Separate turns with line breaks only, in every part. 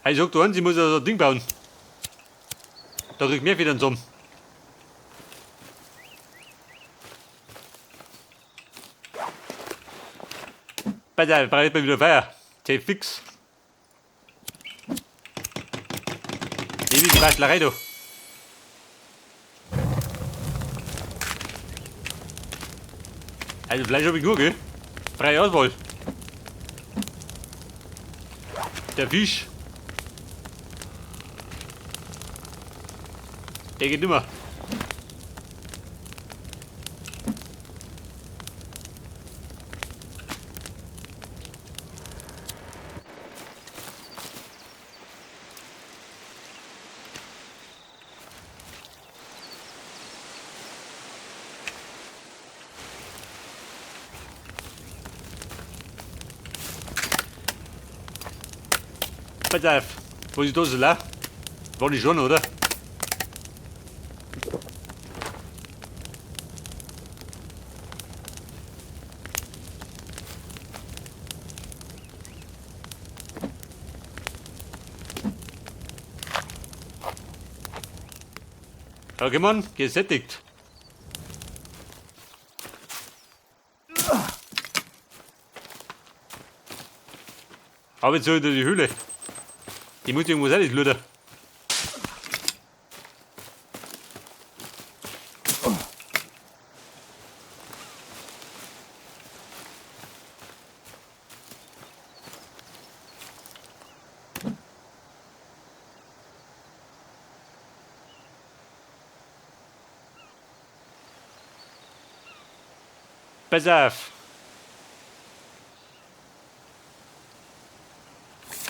Ich sag, du Hans, ich muss so ein Ding bauen. Da krieg ich mehr wieder zusammen. Pass auf, ich brauche jetzt mal wieder Feuer. Safe fix. Ewige Bastlerei, du. Also Fleisch habe ich nur, gell? Freie Auswahl. Der Fisch. Der geht immer. Pass auf. Wo ist die Dose leer? War die schon, oder? Okay, Mann, gesättigt. Aber jetzt so hinter die Höhle. Die muss irgendwo sein, das Luder. Pass auf.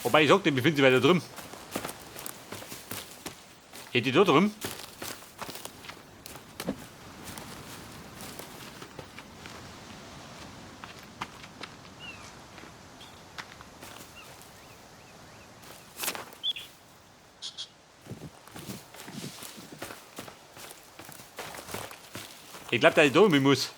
Wobei ich sagte, wir finden sie weiter drüben. Geht die da drüben? Ich glaube, dass ich da oben muss.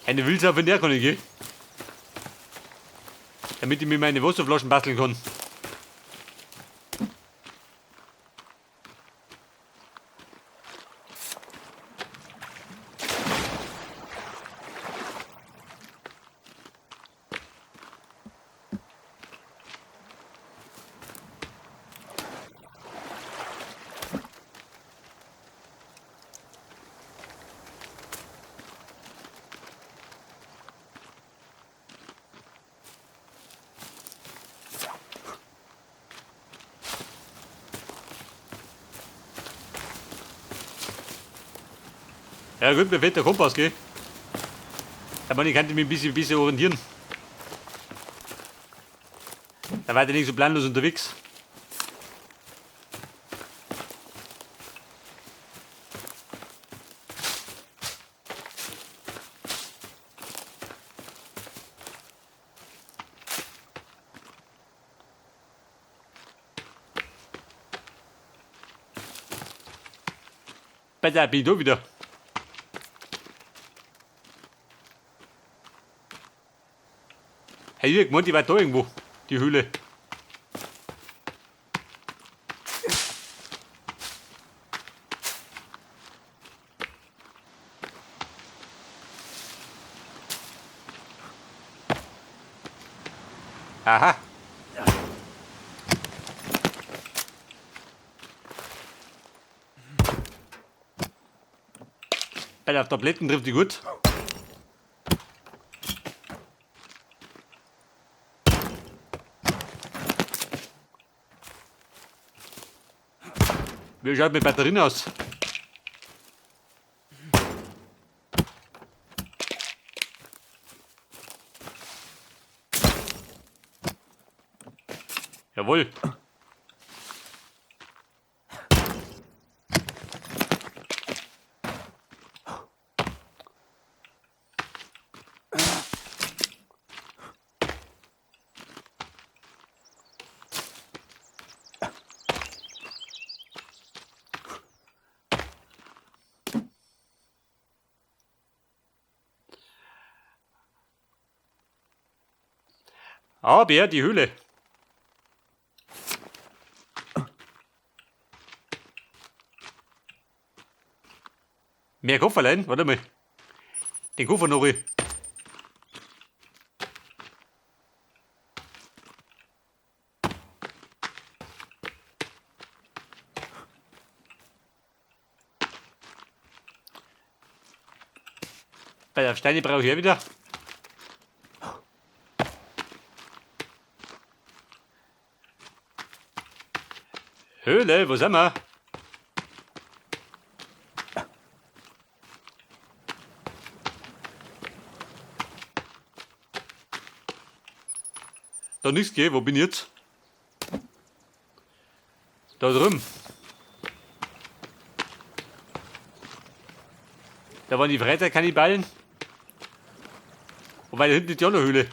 Eine Wildsau von der kann ich gehen. Damit ich mir meine Wasserflaschen basteln kann. Ja gut, mir fehlt der Kompass, gell? Aber ich könnte mich ein bisschen orientieren. Da war ich nicht so planlos unterwegs. Bei der bin ich da wieder. Hey, ich hab gemeint, die war da irgendwo, die Höhle. Aha. Bei der Tabletten trifft die gut. Wie schaut mit Batterien aus? Jawohl. Ah, Bär, die Höhle. Mehr Koffer allein? Warte mal. Den Koffer noch. Bei der Steine brauche ich ja wieder. Höhle, wo sind wir? Da nichts, gell? Wo bin ich jetzt? Da drüben. Da waren die Freitag-Kannibalen. Wobei da hinten ist ja noch eine Höhle.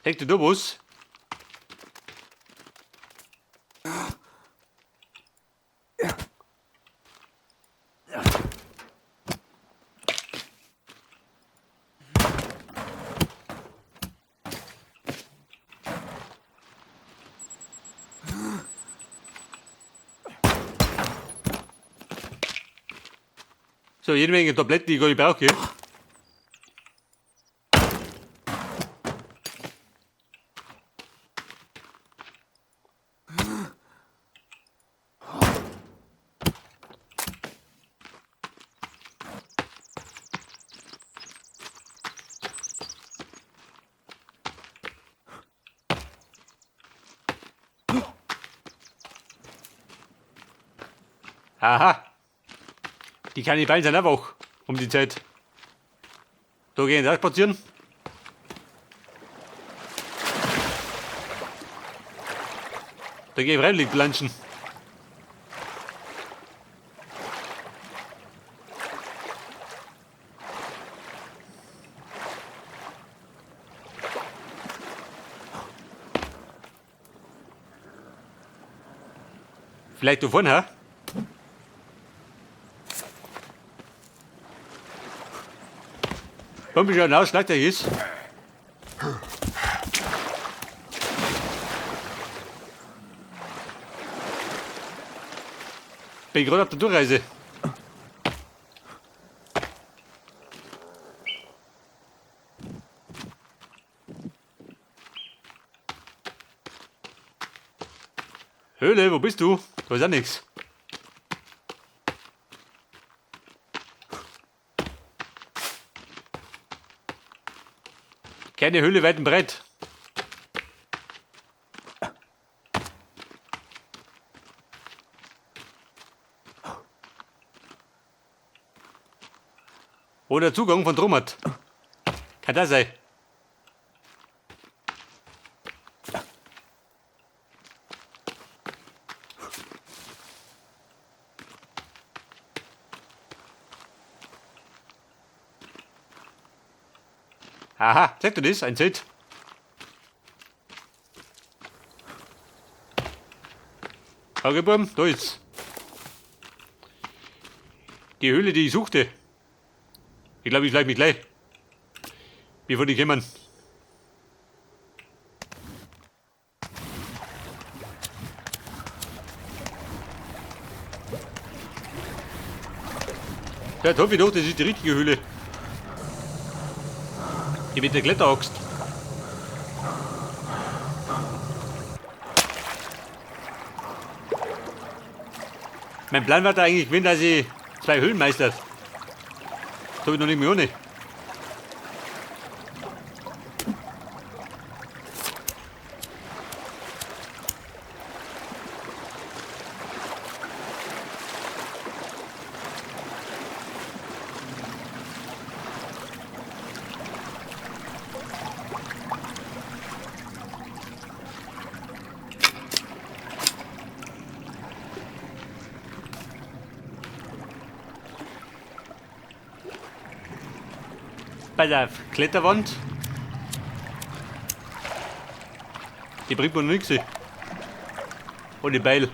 Denkst du da was? So, jede Menge Tabletten, die ich gar nicht brauche. Aha. Die Kannibalen sind auch wach um die Zeit. Da gehen sie auch spazieren. Da gehe ich freiwillig planschen. Vielleicht da vorne, ha? Komm ich schon aus, schlag der ist. Bin gerade auf der Durchreise. Höhle, wo bist du? Da ist auch nichts. Keine Höhle weit und breit. Oder Zugang von drum hat. Kann das sein? Aha, zeig dir das, ein Zelt. Augebum, da ist's. Die Höhle, die ich suchte. Ich glaube, ich bleib mich gleich. Bevor die kommen. Ja, jetzt hoffe ich doch, das ist die richtige Höhle. Die mit der Kletteraxt. Mein Plan war da eigentlich gewesen, dass ich 2 Höhlen meistert. Das habe ich noch nicht mehr ohne. Bei der Kletterwand. Die bringt mir noch nichts. Ohne Beil.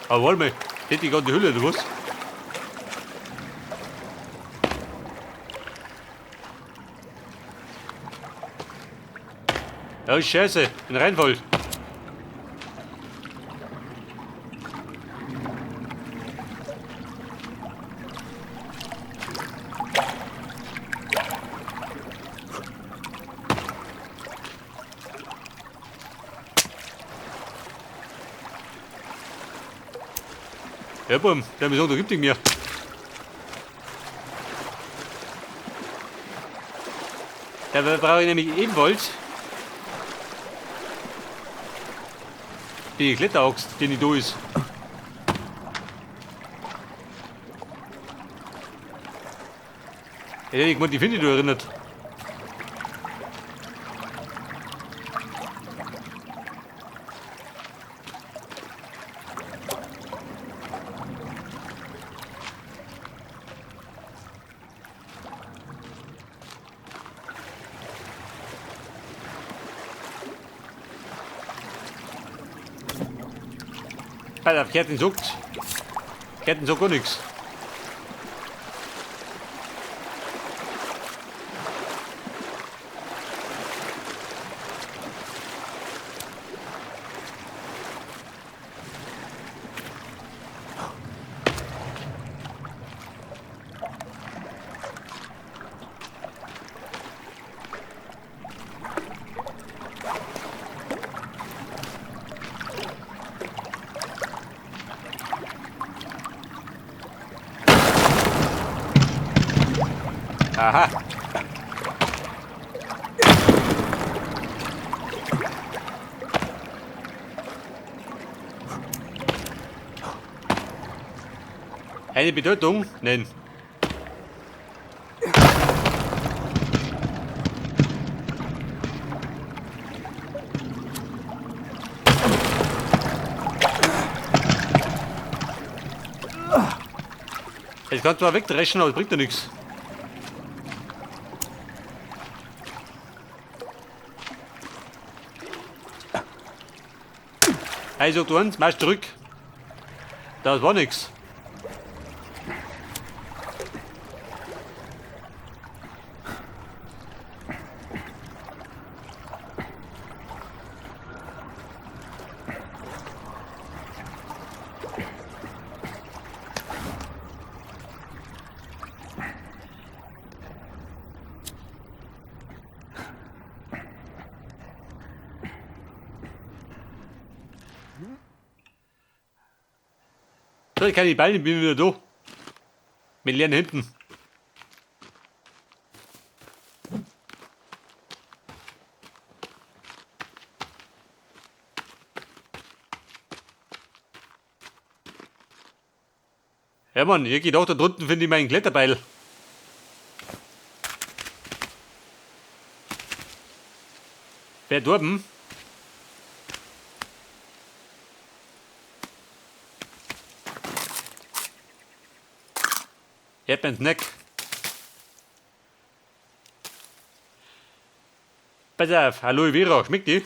Aber warte mal, hätte ich gerade die Hülle, oder was? Ja, ist scheiße, ein Reinfall. Ja, Bum, der hat mir gesagt, da gibt es nicht mehr. Da brauche ich nämlich ebenfalls die Kletteraxt, die nicht da ist. Ja, ich meine, die finde ich da erinnert. Alter, Ketten sucht. Ketten sucht gar nichts. Aha. Eine Bedeutung? Nein. Jetzt kannst du mal wegdreschen, aber das bringt ja nichts. Also du uns, mach zurück. Das war nix. So, ich kann die Beine, bin wieder da. Mit leeren Händen. Ja Mann, hier geht auch da drunten, finde ich meinen Kletterbeil. Wer drüben? Ich hab einen Snack. Pass auf, Aloe Vera, schmeckt die?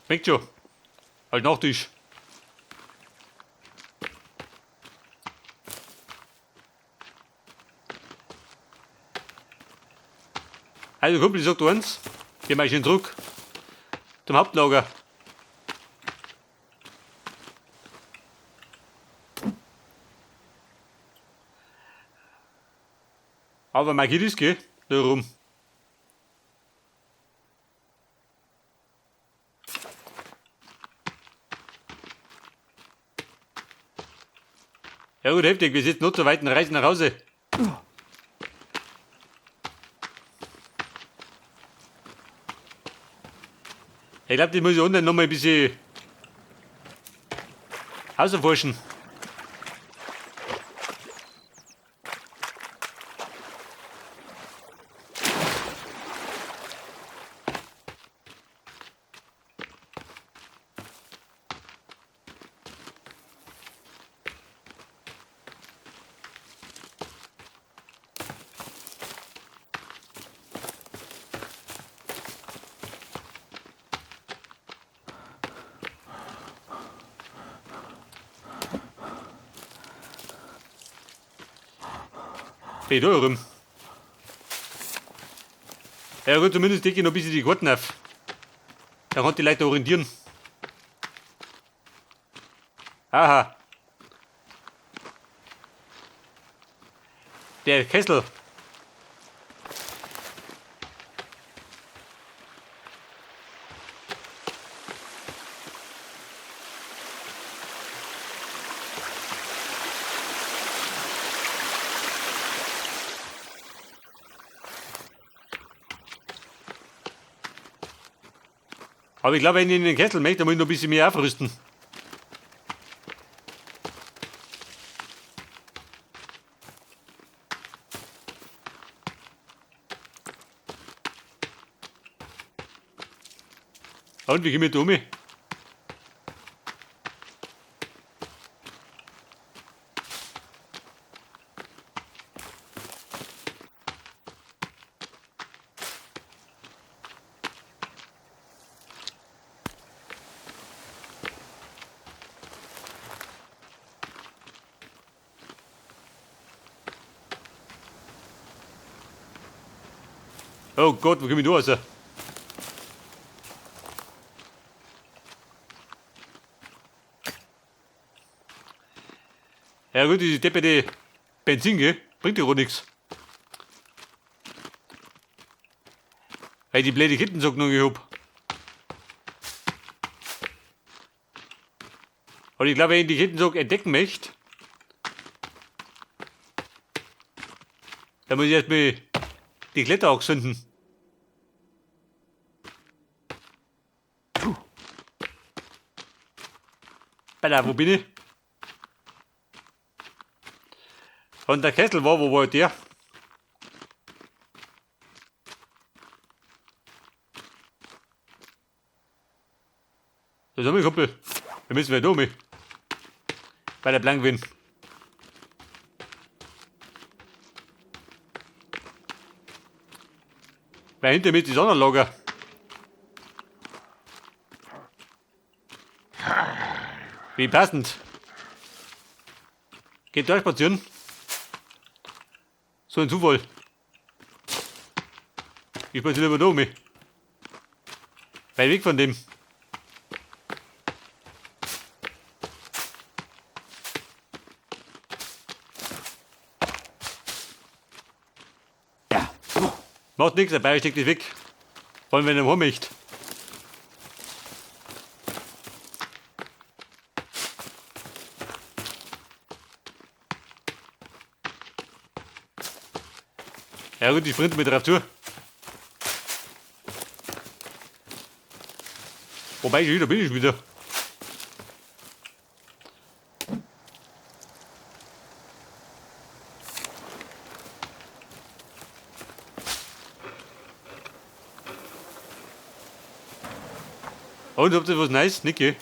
Schmeckt schon. Halt Nachtisch. Also Kumpel, sagt uns, gehen wir schön zurück zum Hauptlager. Aber mein Kind ist, gell? Da rum. Ja gut, heftig, wir sitzen noch zur weiten Reise nach Hause. Ich glaube, das muss ich unten noch mal ein bisschen auserforschen. Steht da rum. Ja gut, zumindest decke ich noch ein bisschen die Karten auf. Dann kann die Leute orientieren. Aha. Der Kessel. Aber ich glaube, wenn ich in den Kessel möchte, dann muss ich noch ein bisschen mehr aufrüsten. Und wie komme ich da um? Oh Gott, wo komme ich da raus? Ja gut, diese depperte Benzin, gell? Bringt ja gar nichts. Weil ich die blöde Kettensocken noch gehabt. Aber ich glaube, wenn ich die Kettensocken entdecken möchte, dann muss ich erstmal die Kletterachs finden. Bella, wo bin ich? Und der Kessel war, wo war der? Da sind wir, Kumpel. Wir müssen wieder um. Bei der Blankwind. Weil hinter mir ist das andere Lager. Wie passend. Geht da spazieren? So ein Zufall. Ich spaziere lieber da um. Weit weg von dem. Macht nichts, dabei steckt das weg. Vor allem, wenn er möchte. Ja gut, ich sprinte mit drauf zu. Wobei, da bin ich wieder. Und habt ihr was Neues? Niki?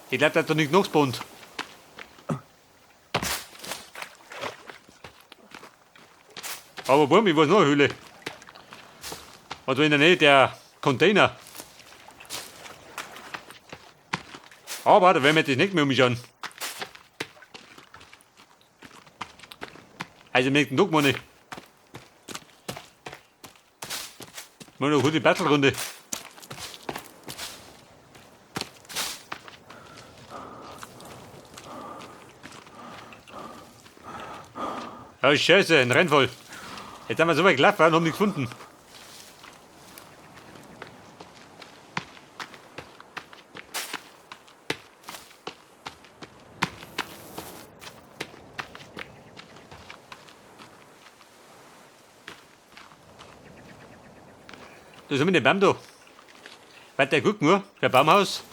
Ich glaube, da hat doch nicht nachgespawnt. Aber Wurm, ich weiß noch eine Höhle. Also in der Nähe der Container. Aber da werden wir das nicht mehr umschauen. Also am nächsten Tag, meine ich. Mal noch eine gute Battle-Runde. Oh Scheiße, ein Rennfall. Jetzt haben wir so weit gelaufen und haben nichts gefunden. Da sind wir den Baum da. Weiter gucken wir, der Baumhaus.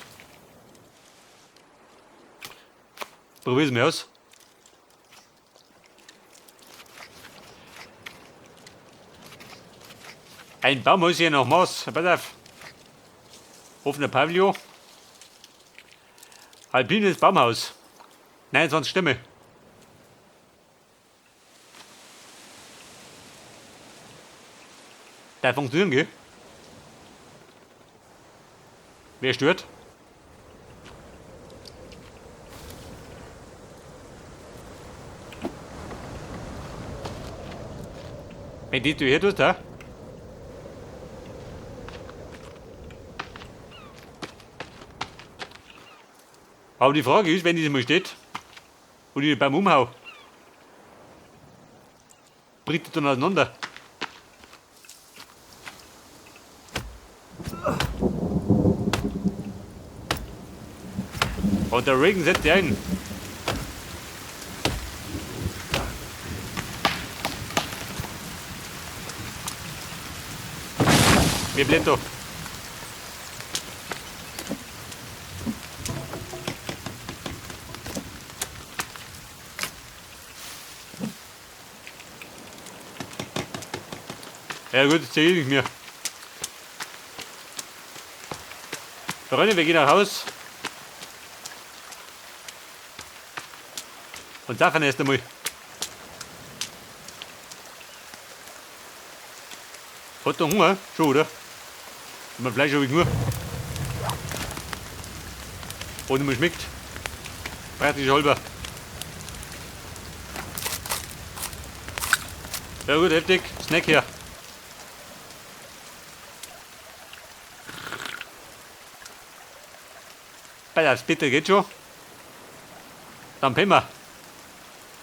Probier es mal aus. Ein Baumhaus hier nach Maß. Pass auf. Offener Pavillon. Alpines Baumhaus. 29 Stämme. Da funktionieren, gell? Wer stört? Wenn die Tür hier tust, ha? Aber die Frage ist, wenn die mal steht und ich beim Umhau, bricht die dann auseinander. Und der Regen setzt sich ein. Wir bleiben da. Ja gut, jetzt sehe ich nicht mehr. Freunde, wir gehen nach Haus. Und Sachen erst einmal. Hat der Hunger? Schon, oder? Mein Fleisch habe ich nur. Und mir schmeckt. Praktisch halber. Ja gut, heftig. Snack her. Bei das bitte geht schon. Dann pennen wir.